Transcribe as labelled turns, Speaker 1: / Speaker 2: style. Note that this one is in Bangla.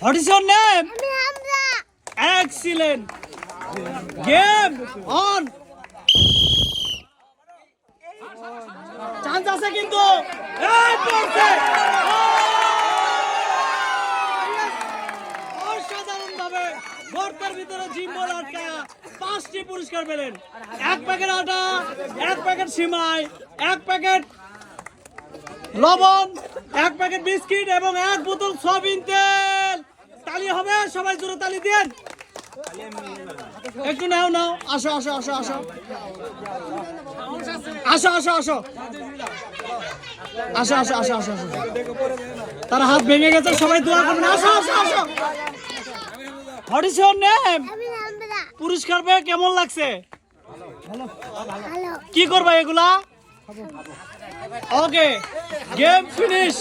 Speaker 1: What is your name? Excellent. Game on. Chance আছে কিন্তু এই পড়ছে অসাধারণ ভাবে গর্তের ভিতরে জিম বল আটকায়া 5টি পুরস্কার পেলেন। 1 প্যাকেট আটা, 1 প্যাকেট সিমাই, 1 প্যাকেট লবণ, 1 প্যাকেট বিস্কিট এবং 1 বোতল সয়াবিন তেল। তালি হবে, সবাই জোরে তালি দেন। একটু নাও নাও, আসো আসো আসো আসো আসো আসো আসো আসো আসো আসো আসো আসো। তার হাত ভেঙে গেছে, সবাই দোয়া করবেন। আসো আসো আসো। What is your name? পুরস্কার পেয়ে কেমন লাগছে? কি করবা এগুলা? ওকে, গেম ফিনিশ।